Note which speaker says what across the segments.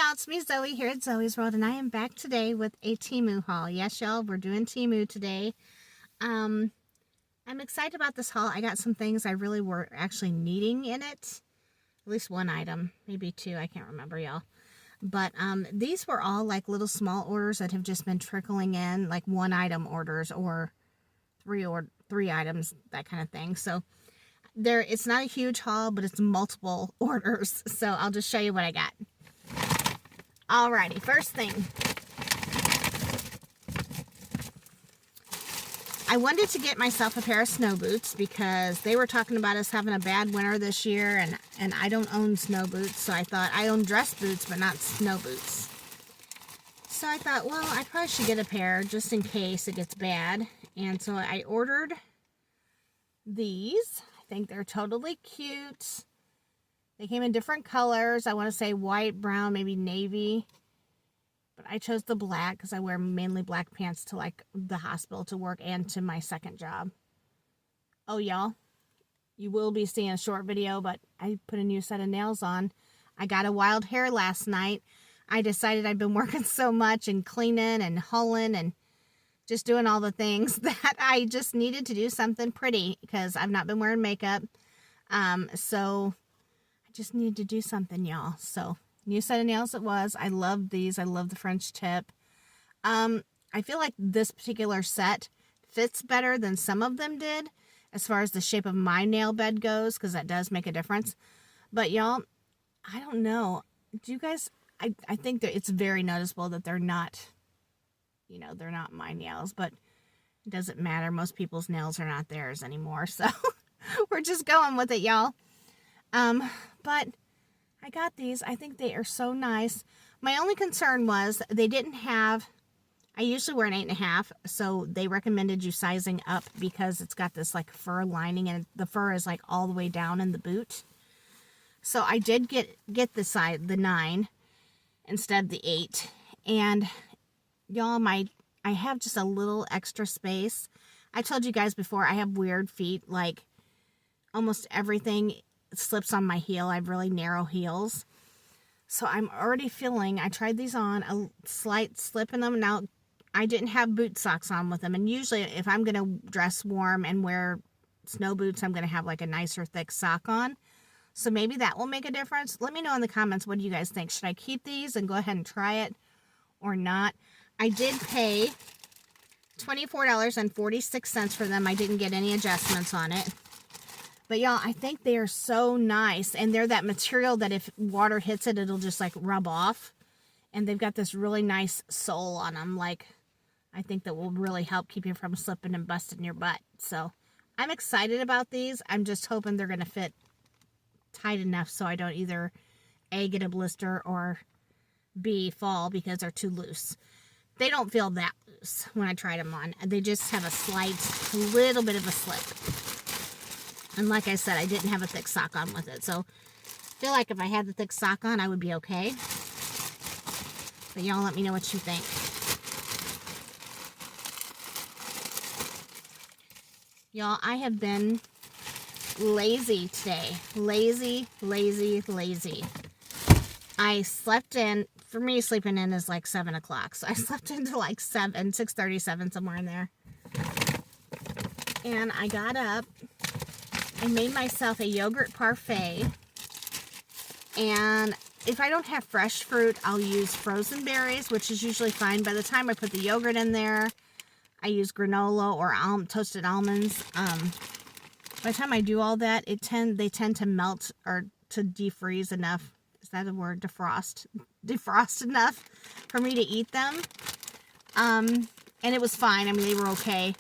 Speaker 1: y'all, it's me Zoe here at Zoe's World, and I am back today with a Temu haul. Yes, y'all, we're doing Temu today. I'm excited about this haul. I got some things I really were actually needing in it. At least one item, maybe two, I can't remember, y'all. But these were all like little small orders that have just been trickling in, like one item orders or three items, that kind of thing. So it's not a huge haul, but it's multiple orders. So I'll just show you what I got. Alrighty, first thing. I wanted to get myself a pair of snow boots because they were talking about us having a bad winter this year, and I don't own snow boots, so I thought I own dress boots but not snow boots. So I thought, well, I probably should get a pair just in case it gets bad. And so I ordered these. I think they're totally cute. They came in different colors. I want to say white, brown, maybe navy. But I chose the black because I wear mainly black pants to like the hospital to work and to my second job. Oh, y'all, you will be seeing a short video, but I put a new set of nails on. I got a wild hair last night. I decided I've been working so much and cleaning and hauling and just doing all the things that I just needed to do something pretty because I've not been wearing makeup. So just needed to do something, y'all. So new set of nails it was. I love these. I love the French tip. I feel like this particular set fits better than some of them did as far as the shape of my nail bed goes, because that does make a difference. But y'all, I don't know, do you guys, I think that it's very noticeable that they're not, you know, they're not my nails, but it doesn't matter. Most people's nails are not theirs anymore, so we're just going with it, y'all. But I got these. I think they are so nice. My only concern was they didn't have, I usually wear an 8.5, so they recommended you sizing up because it's got this like fur lining and the fur is like all the way down in the boot. So I did get the 9 instead of the 8. And y'all, I have just a little extra space. I told you guys before, I have weird feet, like almost everything slips on my heel. I have really narrow heels. So I'm already feeling, I tried these on, a slight slip in them. Now, I didn't have boot socks on with them. And usually if I'm going to dress warm and wear snow boots, I'm going to have like a nicer thick sock on. So maybe that will make a difference. Let me know in the comments, what do you guys think? Should I keep these and go ahead and try it or not? I did pay $24.46 for them. I didn't get any adjustments on it. But y'all, I think they are so nice. And they're that material that if water hits it, it'll just like rub off. And they've got this really nice sole on them. Like, I think that will really help keep you from slipping and busting your butt. So I'm excited about these. I'm just hoping they're going to fit tight enough so I don't either A, get a blister, or B, fall because they're too loose. They don't feel that loose when I tried them on. They just have a little bit of a slip. And like I said, I didn't have a thick sock on with it. So I feel like if I had the thick sock on, I would be okay. But y'all let me know what you think. Y'all, I have been lazy today. Lazy. I slept in, for me, sleeping in is like 7 o'clock. So I slept into like 6:37, somewhere in there. And I got up. I made myself a yogurt parfait, and if I don't have fresh fruit, I'll use frozen berries, which is usually fine. By the time I put the yogurt in there, I use granola or toasted almonds. By the time I do all that, they tend to melt or to defreeze enough. Is that a word? Defrost enough for me to eat them. And it was fine. I mean, they were okay,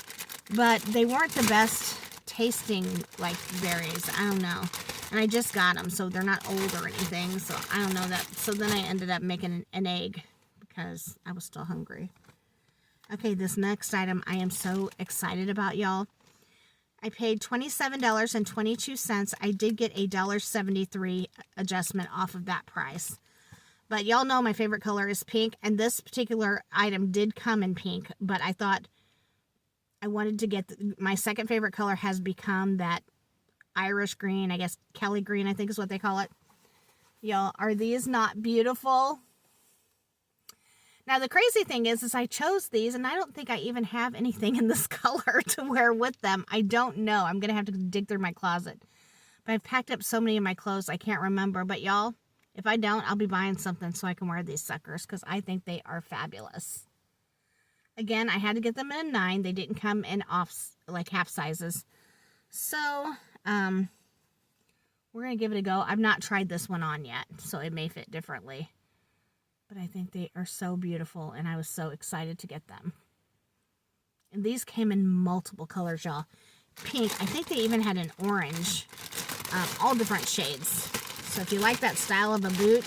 Speaker 1: but they weren't the best tasting like berries. I don't know. And I just got them, so they're not old or anything. So I don't know that. So then I ended up making an egg because I was still hungry. Okay, this next item I am so excited about, y'all. I paid $27.22. I did get a $1.73 adjustment off of that price. But y'all know my favorite color is pink, and this particular item did come in pink, but I thought I wanted to get, my second favorite color has become that Irish green, I guess Kelly green, I think is what they call it. Y'all, are these not beautiful? Now, the crazy thing is I chose these, and I don't think I even have anything in this color to wear with them. I don't know. I'm going to have to dig through my closet. But I've packed up so many of my clothes, I can't remember. But y'all, if I don't, I'll be buying something so I can wear these suckers because I think they are fabulous. Again, I had to get them in a 9. They didn't come in half sizes. So, we're going to give it a go. I've not tried this one on yet, so it may fit differently. But I think they are so beautiful, and I was so excited to get them. And these came in multiple colors, y'all. Pink. I think they even had an orange. All different shades. So if you like that style of a boot,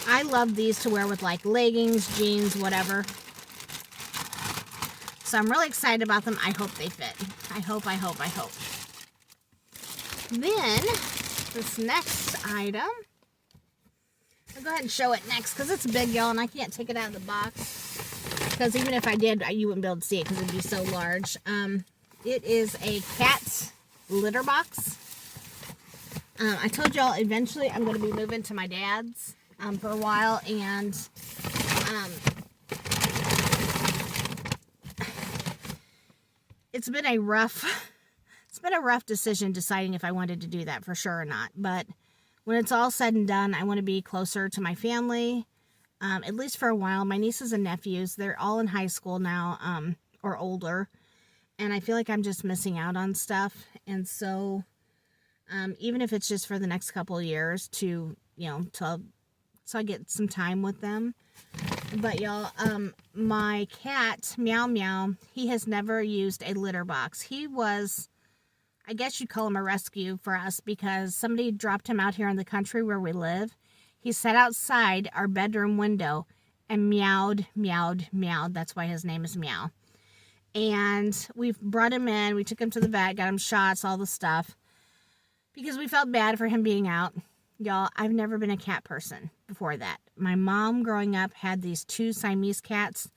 Speaker 1: I love these to wear with like leggings, jeans, whatever. So I'm really excited about them. I hope they fit. I hope. Then, this next item, I'll go ahead and show it next because it's big, y'all, and I can't take it out of the box. Because even if I did, you wouldn't be able to see it because it'd be so large. It is a cat litter box. I told y'all eventually I'm going to be moving to my dad's for a while, and it's been a rough decision deciding if I wanted to do that for sure or not. But when it's all said and done, I want to be closer to my family, at least for a while. My nieces and nephews, they're all in high school now, or older, and I feel like I'm just missing out on stuff. And so, even if it's just for the next couple of years so I get some time with them. But y'all, my cat, Meow Meow, he has never used a litter box. He was, I guess you'd call him a rescue for us because somebody dropped him out here in the country where we live. He sat outside our bedroom window and meowed. That's why his name is Meow. And we've brought him in. We took him to the vet, got him shots, all the stuff, because we felt bad for him being out. Y'all, I've never been a cat person before that. My mom growing up had these 2 Siamese cats.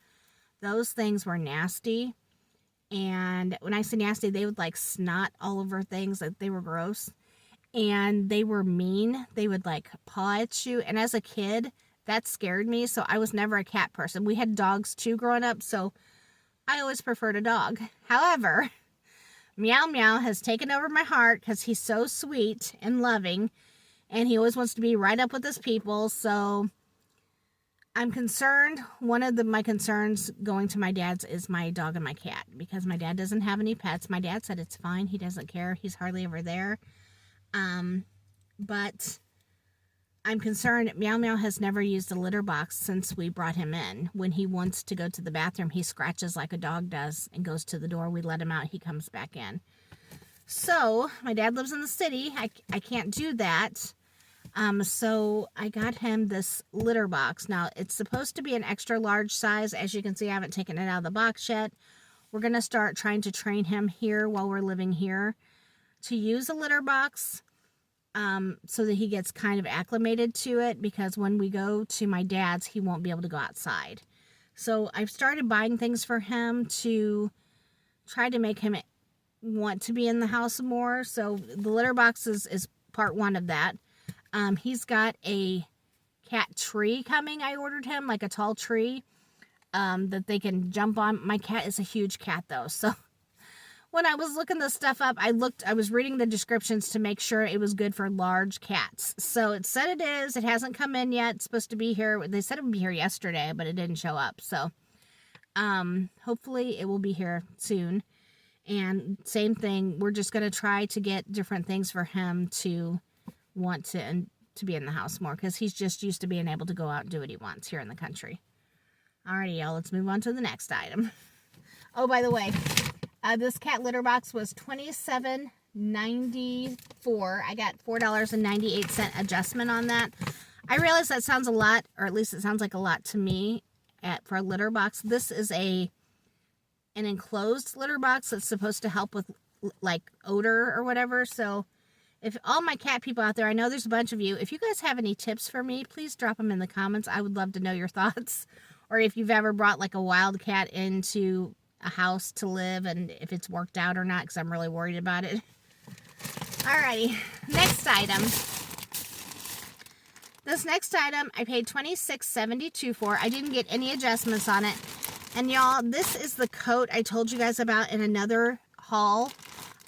Speaker 1: Those things were nasty. And when I say nasty, they would like snot all over things. Like they were gross. And they were mean. They would like paw at you. And as a kid, that scared me. So I was never a cat person. We had dogs too growing up. So I always preferred a dog. However, Meow Meow has taken over my heart because he's so sweet and loving. And he always wants to be right up with his people. So I'm concerned. One of my concerns going to my dad's is my dog and my cat. Because my dad doesn't have any pets. My dad said it's fine. He doesn't care. He's hardly ever there. But I'm concerned. Meow Meow has never used a litter box since we brought him in. When he wants to go to the bathroom, he scratches like a dog does and goes to the door. We let him out. He comes back in. So my dad lives in the city. I can't do that. So I got him this litter box. Now, it's supposed to be an extra large size. As you can see, I haven't taken it out of the box yet. We're going to start trying to train him here while we're living here to use a litter box, so that he gets kind of acclimated to it, because when we go to my dad's, he won't be able to go outside. So I've started buying things for him to try to make him want to be in the house more. So the litter box is part 1 of that. He's got a cat tree coming. I ordered him, like a tall tree, that they can jump on. My cat is a huge cat though. So when I was looking this stuff up, I was reading the descriptions to make sure it was good for large cats. So it said it is. It hasn't come in yet. It's supposed to be here. They said it would be here yesterday, but it didn't show up. So, hopefully it will be here soon. And same thing. We're just going to try to get different things for him to want to be in the house more, because he's just used to being able to go out and do what he wants here in the country. Alrighty, y'all, let's move on to the next item. Oh, by the way, this cat litter box was $27.94. I got $4.98 adjustment on that. I realize that sounds a lot, or at least it sounds like a lot to me for a litter box. This is an enclosed litter box that's supposed to help with like odor or whatever. So if all my cat people out there, I know there's a bunch of you, if you guys have any tips for me, please drop them in the comments. I would love to know your thoughts. Or if you've ever brought like a wild cat into a house to live and if it's worked out or not, because I'm really worried about it. Alrighty, next item. This next item, I paid $26.72 for. I didn't get any adjustments on it. And y'all, this is the coat I told you guys about in another haul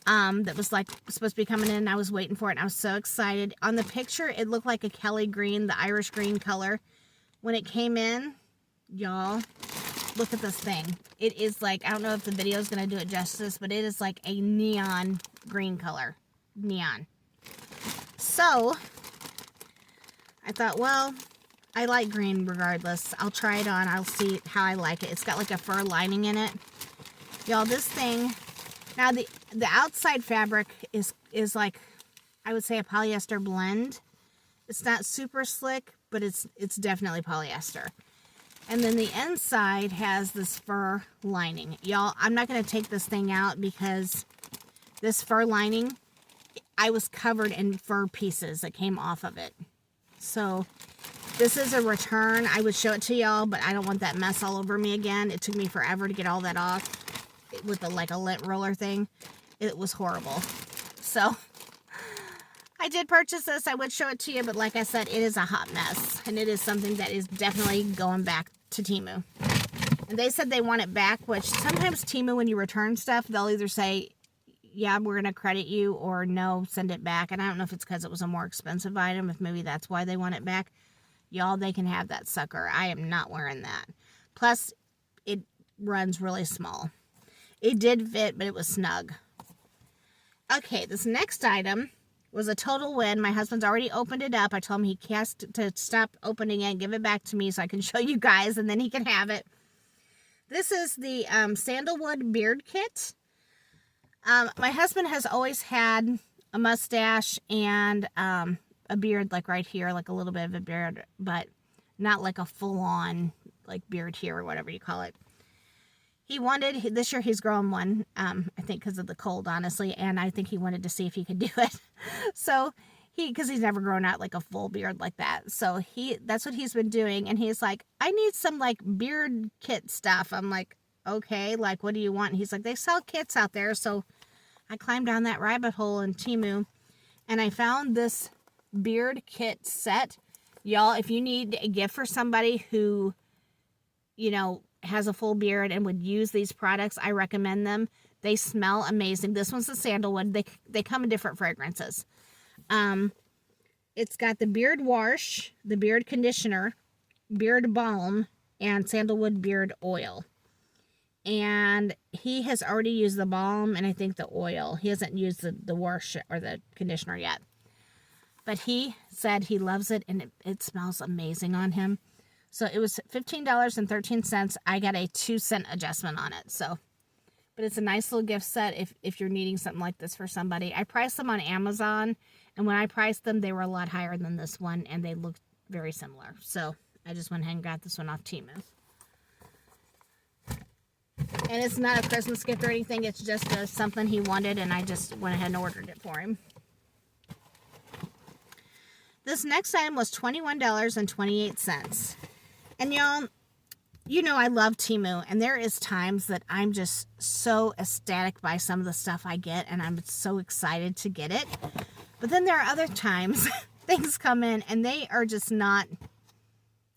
Speaker 1: that was like supposed to be coming in. I was waiting for it, and I was so excited. On the picture, it looked like a Kelly green, the Irish green color. When it came in, y'all, look at this thing. It is like, I don't know if the video is going to do it justice, but it is like a neon green color. Neon. So, I thought, well, I like green regardless. I'll try it on. I'll see how I like it. It's got like a fur lining in it. Y'all, this thing, now the outside fabric is like, I would say a polyester blend. It's not super slick, but it's definitely polyester. And then the inside has this fur lining. Y'all, I'm not going to take this thing out because this fur lining, I was covered in fur pieces that came off of it. So this is a return. I would show it to y'all, but I don't want that mess all over me again. It took me forever to get all that off with like a lint roller thing. It was horrible. So I did purchase this. I would show it to you, but like I said, it is a hot mess. And it is something that is definitely going back to Temu. And they said they want it back, which sometimes Temu, when you return stuff, they'll either say, yeah, we're going to credit you, or no, send it back. And I don't know if it's because it was a more expensive item, if maybe that's why they want it back. Y'all, they can have that sucker. I am not wearing that. Plus, it runs really small. It did fit, but it was snug. Okay, this next item was a total win. My husband's already opened it up. I told him he has to stop opening it and give it back to me so I can show you guys, and then he can have it. This is the Sandalwood Beard Kit. My husband has always had a mustache and a beard like right here, like a little bit of a beard, but not like a full-on like beard here or whatever you call it. This year he's growing one, I think because of the cold, honestly, and I think he wanted to see if he could do it. So because he's never grown out like a full beard like that. So that's what he's been doing, and he's like, I need some like beard kit stuff. I'm like, okay, like what do you want? And he's like, they sell kits out there. So I climbed down that rabbit hole in Temu, and I found this beard kit set. Y'all, if you need a gift for somebody who, you know, has a full beard and would use these products, I recommend them. They smell amazing. This one's the sandalwood. They come in different fragrances. It's got the beard wash, the beard conditioner, beard balm, and sandalwood beard oil. And he has already used the balm and I think the oil. He hasn't used the wash or the conditioner yet. But he said he loves it, and it smells amazing on him. So it was $15.13. I got a 2-cent adjustment on it. So, but it's a nice little gift set if you're needing something like this for somebody. I priced them on Amazon, and when I priced them, they were a lot higher than this one, and they looked very similar. So I just went ahead and got this one off Temu. And it's not a Christmas gift or anything. It's just something he wanted, and I just went ahead and ordered it for him. This next item was $21.28. And y'all, you know I love Temu, and there is times that I'm just so ecstatic by some of the stuff I get, and I'm so excited to get it. But then there are other times things come in, and they are just not,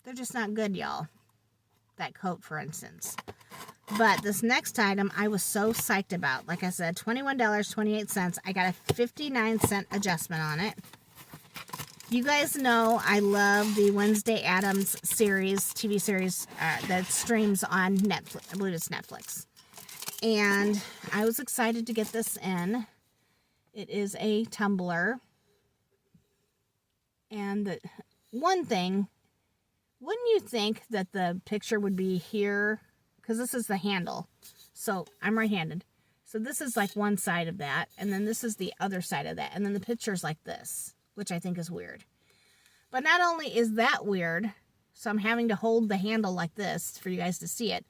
Speaker 1: they're just not good, y'all. That coat, for instance. But this next item I was so psyched about. Like I said, $21.28. I got a 59-cent adjustment on it. You guys know I love the Wednesday Addams series, TV series that streams on Netflix. I believe it's Netflix. And I was excited to get this in. It is a tumbler. And the one thing, wouldn't you think that the picture would be here? Because this is the handle. So I'm right-handed. So this is like one side of that. And then this is the other side of that. And then the picture's like this, which I think is weird. But not only is that weird, so I'm having to hold the handle like this for you guys to see it.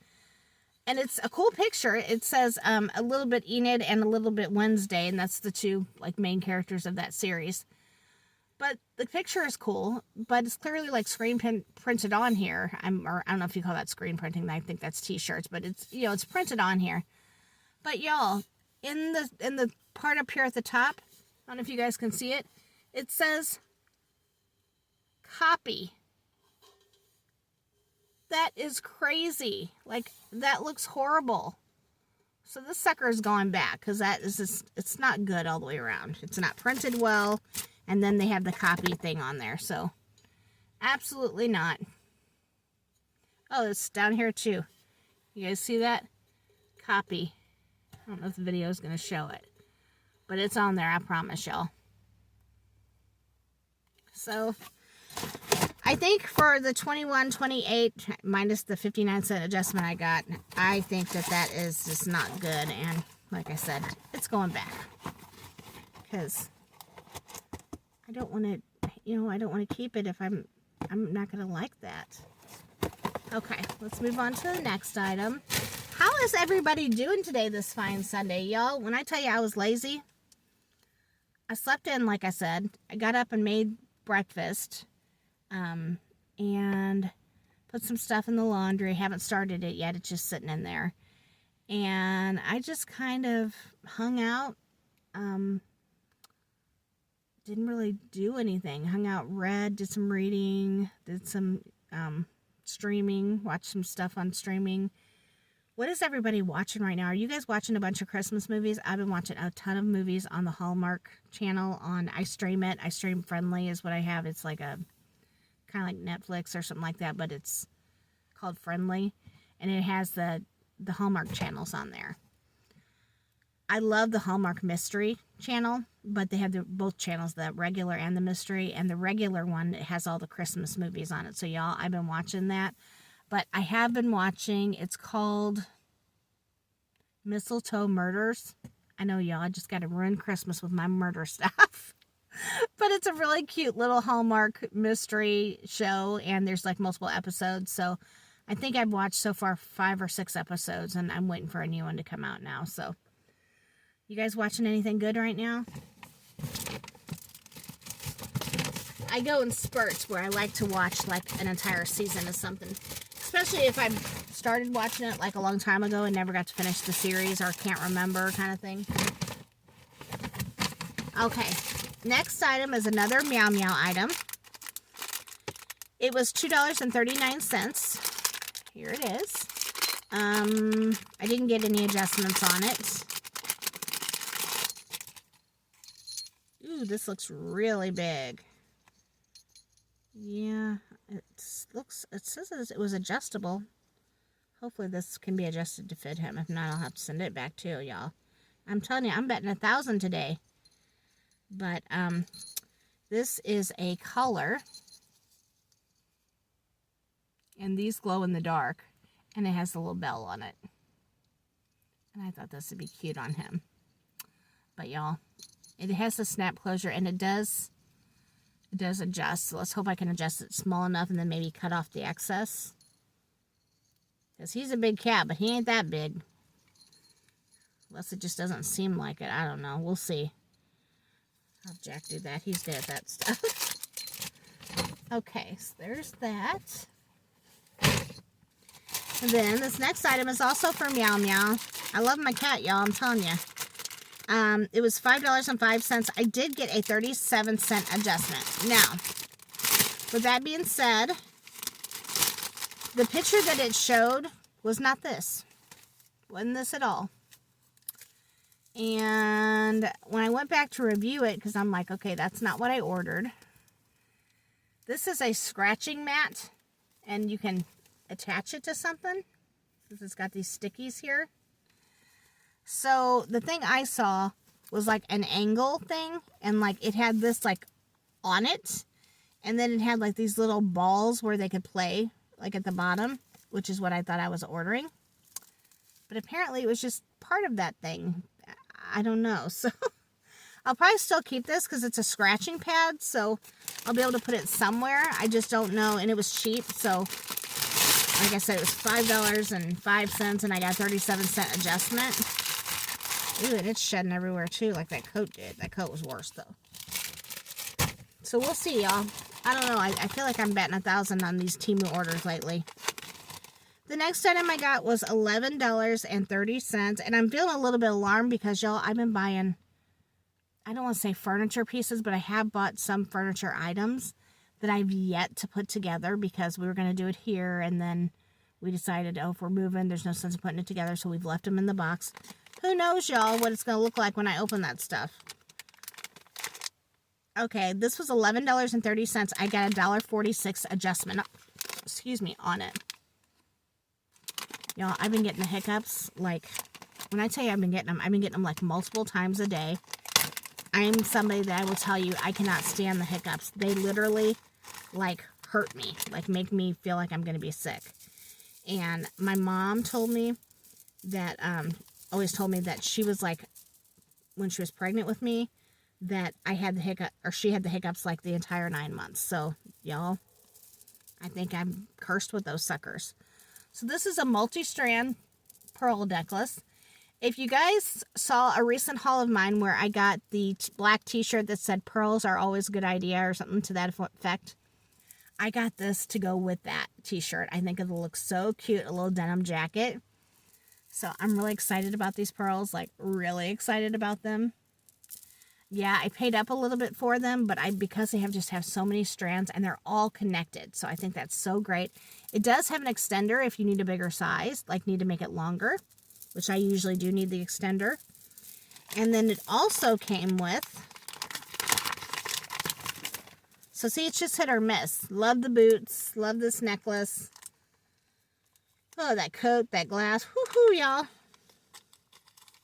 Speaker 1: And it's a cool picture. It says a little bit Enid and a little bit Wednesday, and that's the two like main characters of that series. But the picture is cool, but it's clearly like printed on here. Or I don't know if you call that screen printing. I think that's t-shirts, but it's, you know, it's printed on here. But y'all, in the part up here at the top, I don't know if you guys can see it. It says copy. That is crazy. Like, that looks horrible. So this sucker is going back because that is just, it's not good all the way around. It's not printed well. And then they have the copy thing on there. So absolutely not. Oh, it's down here too. You guys see that? Copy. I don't know if the video is going to show it. But it's on there, I promise y'all. So I think for the $21.28 minus the 59-cent adjustment I got, I think that that is just not good. And like I said, it's going back. Because I don't want to, I don't want to keep it if I'm not going to like that. Okay, let's move on to the next item. How is everybody doing today this fine Sunday, y'all? When I tell you I was lazy, I slept in, like I said. I got up and made breakfast. And put some stuff in the laundry. Haven't started it yet. It's just sitting in there. And I just kind of hung out. Didn't really do anything. Hung out, read, did some reading, did some streaming, watched some stuff on streaming. What is everybody watching right now? Are you guys watching a bunch of Christmas movies? I've been watching a ton of movies on the Hallmark channel. I stream it. I stream Friendly is what I have. It's like a kind of like Netflix or something like that, but it's called Friendly, and it has the Hallmark channels on there. I love the Hallmark Mystery channel, but they have both channels, the regular and the mystery, and the regular one, it has all the Christmas movies on it. So y'all, I've been watching that, but I have been watching, it's called Mistletoe Murders. I know y'all, I just got to ruin Christmas with my murder stuff. But it's a really cute little Hallmark mystery show, and there's like multiple episodes. So I think I've watched so far 5 or 6 episodes, and I'm waiting for a new one to come out now. So you guys watching anything good right now? I go in spurts where I like to watch like an entire season of something, especially if I've started watching it like a long time ago and never got to finish the series or can't remember kind of thing. Okay. Next item is another Meow Meow item. It was $2.39. Here it is. I didn't get any adjustments on it. Ooh, this looks really big. Yeah, it says it was adjustable. Hopefully this can be adjusted to fit him. If not, I'll have to send it back too, y'all. I'm telling you, I'm betting 1,000 today. But this is a color, and these glow in the dark, and it has a little bell on it. And I thought this would be cute on him. But y'all, it has the snap closure, and it does adjust. So let's hope I can adjust it small enough and then maybe cut off the excess. Because he's a big cat, but he ain't that big. Unless it just doesn't seem like it. I don't know. We'll see. I'll Jack do that. He's good at that stuff. Okay, so there's that. And then this next item is also for Meow Meow. I love my cat, y'all. I'm telling you. It was $5.05. I did get a 37-cent adjustment. Now, with that being said, the picture that it showed was not this. Wasn't this at all. And when I went back to review it, because I'm like, okay, that's not what I ordered. This is a scratching mat, and you can attach it to something. It's got these stickies here. So the thing I saw was like an angle thing, and like it had this like on it, and then it had like these little balls where they could play like at the bottom, which is what I thought I was ordering. But apparently it was just part of that thing. I don't know. So I'll probably still keep this because it's a scratching pad, so I'll be able to put it somewhere. I just don't know, and it was cheap, so like I said, it was $5.05, and I got a 37-cent adjustment. Ooh, and it's shedding everywhere too, like that coat did. That coat was worse though. So we'll see, y'all. I don't know. I feel like I'm betting 1,000 on these Temu orders lately. The next item I got was $11.30, and I'm feeling a little bit alarmed because, y'all, I've been buying, I don't want to say furniture pieces, but I have bought some furniture items that I've yet to put together because we were going to do it here, and then we decided, oh, if we're moving, there's no sense in putting it together, so we've left them in the box. Who knows, y'all, what it's going to look like when I open that stuff. Okay, this was $11.30. I got a $1.46 adjustment, excuse me, on it. Y'all, I've been getting the hiccups, like, when I tell you I've been getting them like multiple times a day. I'm somebody that I will tell you, I cannot stand the hiccups. They literally, like, hurt me, like, make me feel like I'm going to be sick. And my mom told me that, always told me that she was like, when she was pregnant with me, that I had the hiccup, or she had the hiccups like the entire 9 months. So, y'all, I think I'm cursed with those suckers. So this is a multi-strand pearl necklace. If you guys saw a recent haul of mine where I got the black t-shirt that said pearls are always a good idea or something to that effect, I got this to go with that t-shirt. I think it'll look so cute, a little denim jacket. So I'm really excited about these pearls, like really excited about them. Yeah, I paid up a little bit for them, but because they just have so many strands and they're all connected. So I think that's so great. It does have an extender if you need a bigger size, like need to make it longer, which I usually do need the extender. And then it also came with, so see, it's just hit or miss. Love the boots, love this necklace. Oh, that coat, that glass, whoo-hoo, y'all.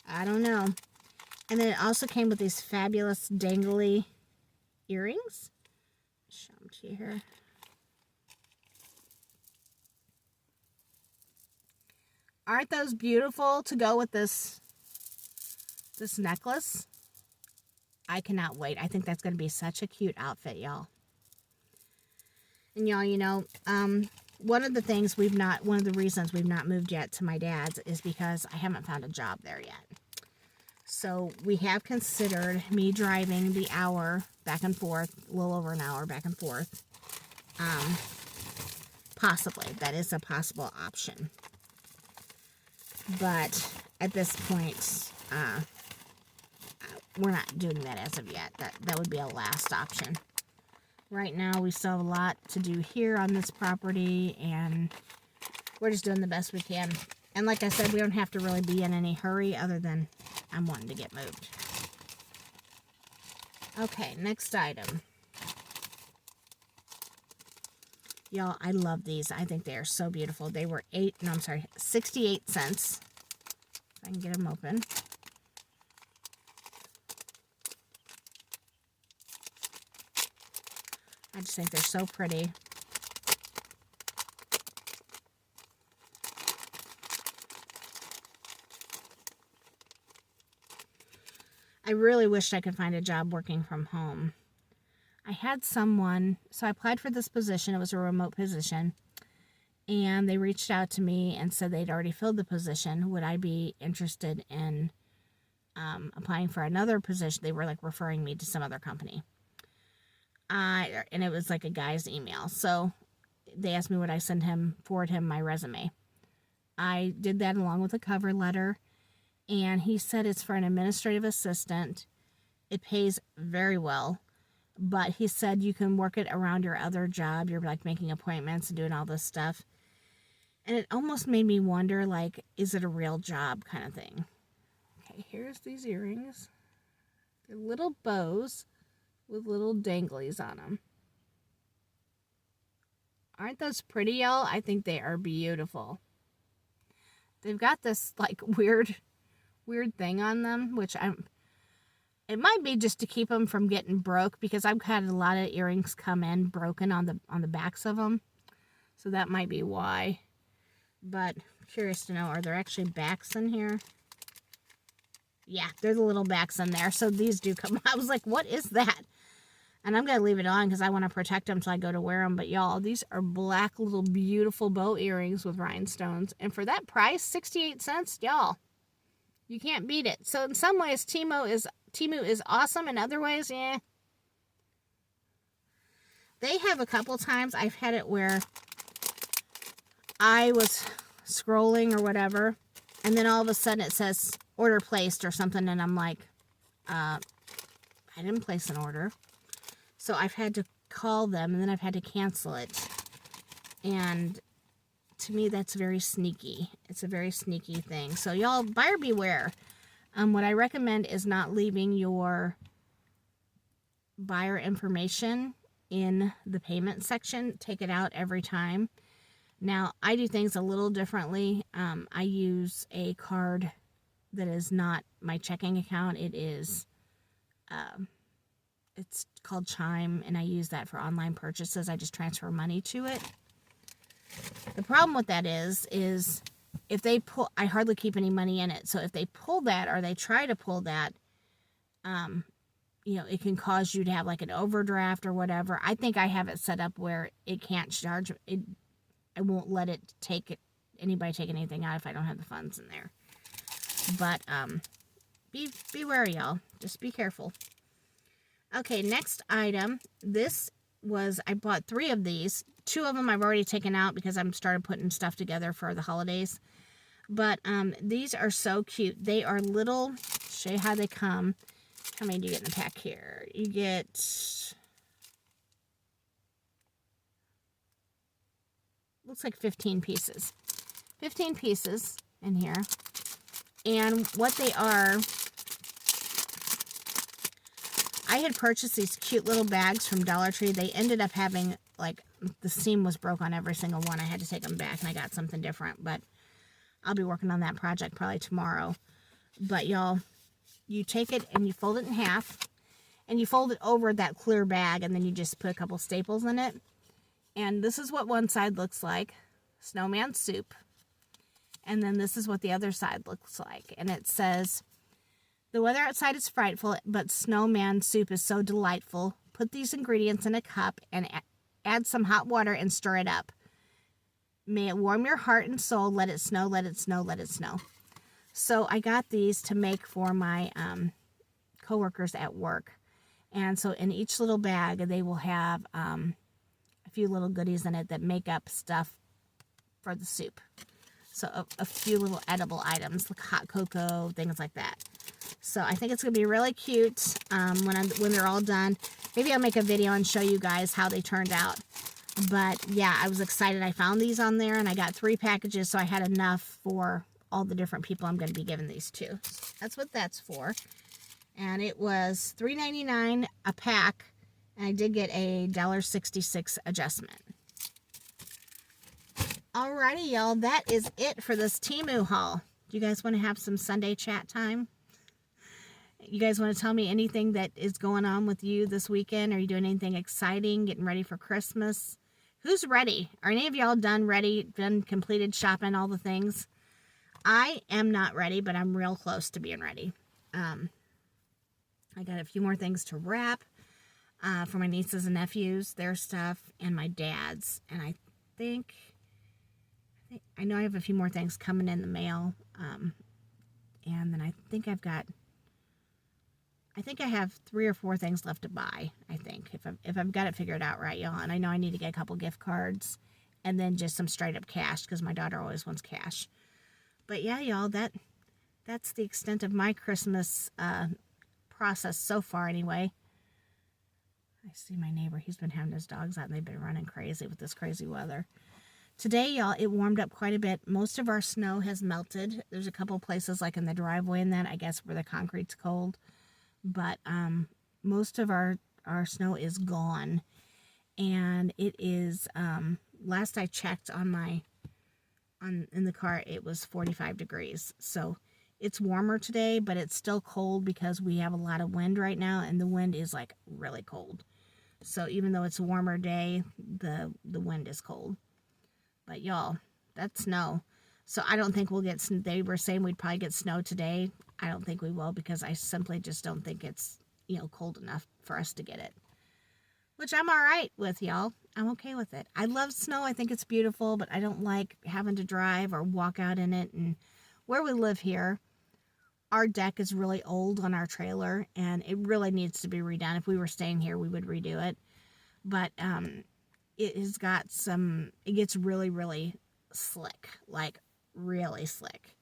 Speaker 1: I don't know. And then it also came with these fabulous dangly earrings. Show them to you here. Aren't those beautiful to go with this necklace? I cannot wait. I think that's going to be such a cute outfit, y'all. And y'all, you know, one of the reasons we've not moved yet to my dad's is because I haven't found a job there yet. So we have considered me driving the hour back and forth, a little over an hour back and forth. Possibly. That is a possible option. But at this point, we're not doing that as of yet. That would be a last option. Right now, we still have a lot to do here on this property, and we're just doing the best we can. And like I said, we don't have to really be in any hurry other than I'm wanting to get moved. Okay, next item. Y'all, I love these. I think they are so beautiful. They were 68 cents. If I can get them open. I just think they're so pretty. I really wished I could find a job working from home. I had someone, so I applied for this position. It was a remote position. And they reached out to me and said they'd already filled the position. Would I be interested in applying for another position? They were like referring me to some other company. And it was like a guy's email. So they asked me would I forward him my resume. I did that along with a cover letter. And he said it's for an administrative assistant. It pays very well. But he said you can work it around your other job. You're like making appointments and doing all this stuff. And it almost made me wonder, like, is it a real job kind of thing? Okay, here's these earrings. They're little bows with little danglies on them. Aren't those pretty, y'all? I think they are beautiful. They've got this, like, weird thing on them, which it might be just to keep them from getting broke, because I've had a lot of earrings come in broken on the backs of them. So that might be why. But curious to know, are there actually backs in here? Yeah, there's the little backs in there. So these do come. I was like, what is that? And I'm going to leave it on because I want to protect them until I go to wear them. But y'all, these are black little beautiful bow earrings with rhinestones. And for that price, 68 cents, y'all, you can't beat it. So in some ways, Temu is awesome. In other ways, yeah. They have a couple times I've had it where I was scrolling or whatever, and then all of a sudden it says order placed or something, and I'm like, I didn't place an order. So I've had to call them, and then I've had to cancel it. And to me, that's very sneaky. It's a very sneaky thing. So y'all, buyer beware. What I recommend is not leaving your buyer information in the payment section. Take it out every time. Now, I do things a little differently. I use a card that is not my checking account. It is, it's called Chime, and I use that for online purchases. I just transfer money to it. The problem with that is if they pull, I hardly keep any money in it. So if they pull that, or they try to pull that, you know, it can cause you to have like an overdraft or whatever. I think I have it set up where it can't charge it. I won't let it take anybody take anything out if I don't have the funds in there. But be wary, y'all. Just be careful. Okay, next item. This was, I bought 3 of these. 2 of them I've already taken out because I'm started putting stuff together for the holidays. But these are so cute. They are little, show you how they come. How many do you get in the pack here? You get, looks like 15 pieces. 15 pieces in here. And what they are, I had purchased these cute little bags from Dollar Tree. They ended up having, like, the seam was broke on every single one. I had to take them back, and I got something different. But I'll be working on that project probably tomorrow. But, y'all, you take it and you fold it in half. And you fold it over that clear bag, and then you just put a couple staples in it. And this is what one side looks like. Snowman soup. And then this is what the other side looks like. And it says, the weather outside is frightful, but snowman soup is so delightful. Put these ingredients in a cup and add some hot water and stir it up. May it warm your heart and soul. Let it snow, let it snow, let it snow. So I got these to make for my coworkers at work. And so in each little bag, they will have a few little goodies in it that make up stuff for the soup. So a few little edible items, like hot cocoa, things like that. So I think it's going to be really cute when they're all done. Maybe I'll make a video and show you guys how they turned out. But yeah, I was excited. I found these on there, and I got 3 packages, so I had enough for all the different people I'm going to be giving these to. That's what that's for. And it was $3.99 a pack, and I did get a $1.66 adjustment. Alrighty, y'all, that is it for this Temu haul. Do you guys want to have some Sunday chat time? You guys want to tell me anything that is going on with you this weekend? Are you doing anything exciting, getting ready for Christmas? Who's ready? Are any of y'all done completed shopping, all the things? I am not ready, but I'm real close to being ready. I got a few more things to wrap for my nieces and nephews, their stuff, and my dad's. And I know I have a few more things coming in the mail. And then I think I have 3 or 4 things left to buy, I think, if I've got it figured out right, y'all. And I know I need to get a couple gift cards and then just some straight up cash, because my daughter always wants cash. But yeah, y'all, that's the extent of my Christmas process so far anyway. I see my neighbor. He's been having his dogs out, and they've been running crazy with this crazy weather. Today, y'all, it warmed up quite a bit. Most of our snow has melted. There's a couple places like in the driveway and that, I guess, where the concrete's cold. But most of our snow is gone. And it is, last I checked in the car, it was 45 degrees. So it's warmer today, but it's still cold because we have a lot of wind right now, and the wind is like really cold. So even though it's a warmer day, the wind is cold. But y'all, that's snow. So I don't think we'll get, they were saying we'd probably get snow today. I don't think we will, because I simply just don't think it's, cold enough for us to get it. Which I'm all right with, y'all. I'm okay with it. I love snow. I think it's beautiful, but I don't like having to drive or walk out in it. And where we live here, our deck is really old on our trailer, and it really needs to be redone. If we were staying here, we would redo it. But it has got it gets really, really slick, like really slick.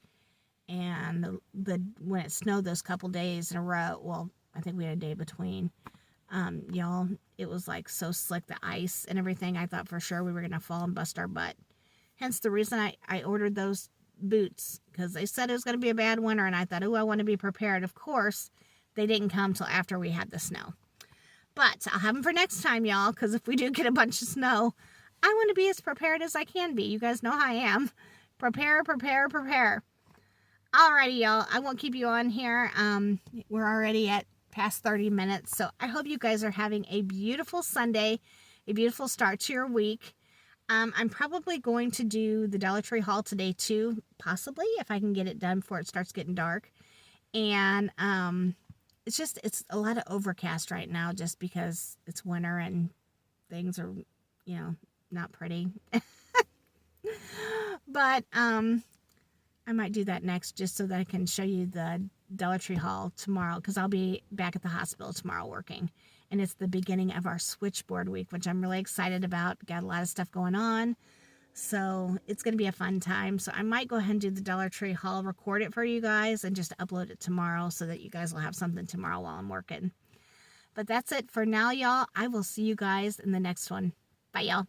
Speaker 1: And when it snowed those couple days in a row, well, I think we had a day between, Y'all, it was like so slick, the ice and everything. I thought for sure we were going to fall and bust our butt. Hence the reason I ordered those boots, because they said it was going to be a bad winter, and I thought, oh, I want to be prepared. Of course, they didn't come till after we had the snow. But I'll have them for next time, y'all, because if we do get a bunch of snow, I want to be as prepared as I can be. You guys know how I am. Prepare, prepare, prepare. Alrighty, y'all. I won't keep you on here. We're already at past 30 minutes, so I hope you guys are having a beautiful Sunday, a beautiful start to your week. I'm probably going to do the Dollar Tree haul today too, possibly, if I can get it done before it starts getting dark. And it's a lot of overcast right now just because it's winter and things are, not pretty. But I might do that next just so that I can show you the Dollar Tree haul tomorrow, because I'll be back at the hospital tomorrow working. And it's the beginning of our switchboard week, which I'm really excited about. Got a lot of stuff going on. So it's going to be a fun time. So I might go ahead and do the Dollar Tree haul, record it for you guys, and just upload it tomorrow so that you guys will have something tomorrow while I'm working. But that's it for now, y'all. I will see you guys in the next one. Bye, y'all.